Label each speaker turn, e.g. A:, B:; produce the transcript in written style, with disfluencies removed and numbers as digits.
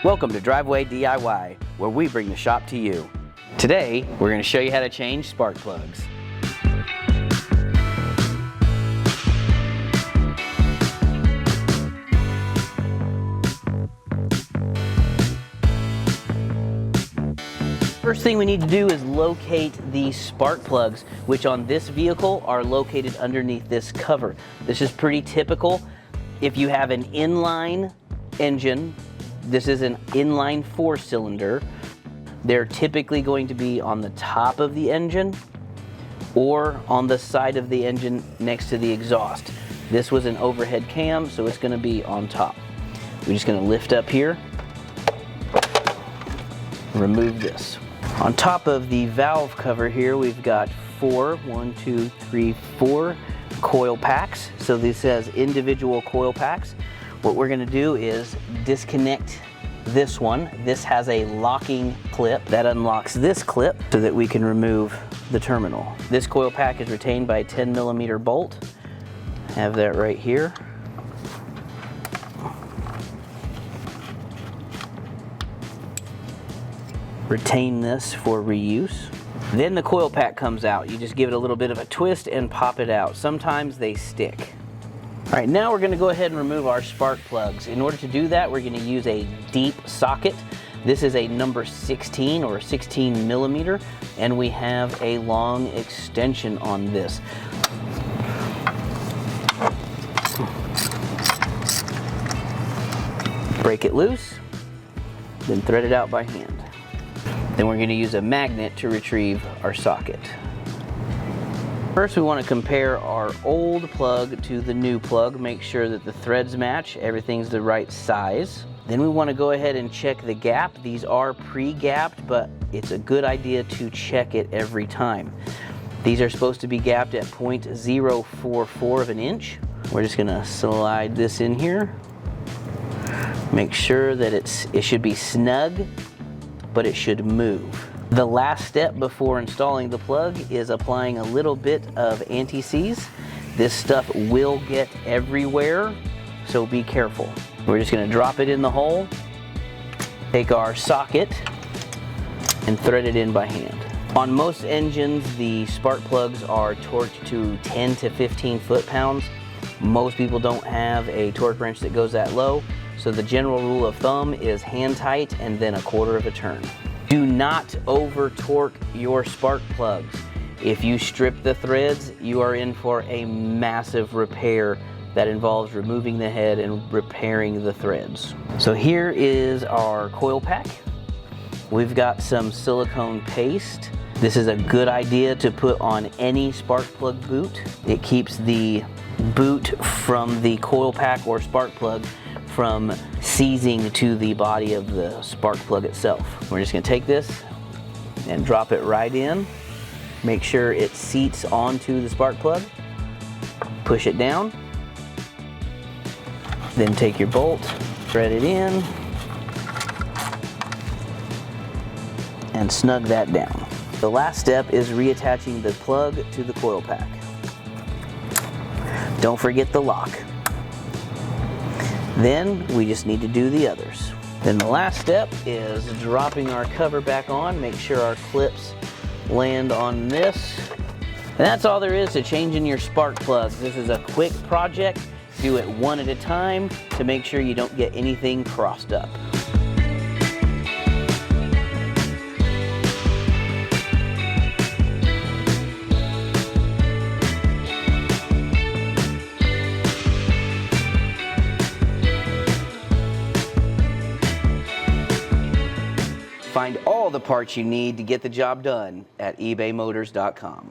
A: Welcome to Driveway DIY, where we bring the shop to you. Today, we're going to show you how to change spark plugs. First thing we need to do is locate the spark plugs, which on this vehicle are located underneath this cover. This is pretty typical. If you have an inline engine, this is an inline 4-cylinder, they're typically going to be on the top of the engine or on the side of the engine next to the exhaust. This was an overhead cam, so it's going to be on top. We're just going to lift up here, remove this. On top of the valve cover here, we've got four coil packs. So this has individual coil packs. What we're going to do is disconnect this one. This has a locking clip that unlocks this clip so that we can remove the terminal. This coil pack is retained by a 10mm bolt. Have that right here. Retain this for reuse. Then the coil pack comes out. You just give it a little bit of a twist and pop it out. Sometimes they stick. All right, now we're going to go ahead and remove our spark plugs. In order to do that, we're going to use a deep socket. This is a number 16 or 16mm, and we have a long extension on this. Break it loose, then thread it out by hand. Then we're going to use a magnet to retrieve our socket. First, we want to compare our old plug to the new plug, make sure that the threads match, everything's the right size. Then we want to go ahead and check the gap. These are pre-gapped, but it's a good idea to check it every time. These are supposed to be gapped at 0.044 of an inch. We're just going to slide this in here. Make sure that it should be snug, but it should move. The last step before installing the plug is applying a little bit of anti-seize. This stuff will get everywhere, so be careful. We're just going to drop it in the hole, take our socket, and thread it in by hand. On most engines, the spark plugs are torqued to 10 to 15 foot-pounds. Most people don't have a torque wrench that goes that low, so the general rule of thumb is hand tight and then 1/4 of a turn. Do not over torque your spark plugs. If you strip the threads, you are in for a massive repair that involves removing the head and repairing the threads. So here is our coil pack. We've got some silicone paste. This is a good idea to put on any spark plug boot. It keeps the boot from the coil pack or spark plug from seizing to the body of the spark plug itself. We're just going to take this and drop it right in. Make sure it seats onto the spark plug. Push it down. Then take your bolt, thread it in, and snug that down. The last step is reattaching the plug to the coil pack. Don't forget the lock. Then we just need to do the others. Then the last step is dropping our cover back on. Make sure our clips land on this. And that's all there is to changing your spark plugs. This is a quick project. Do it one at a time to make sure you don't get anything crossed up. Find all the parts you need to get the job done at ebaymotors.com.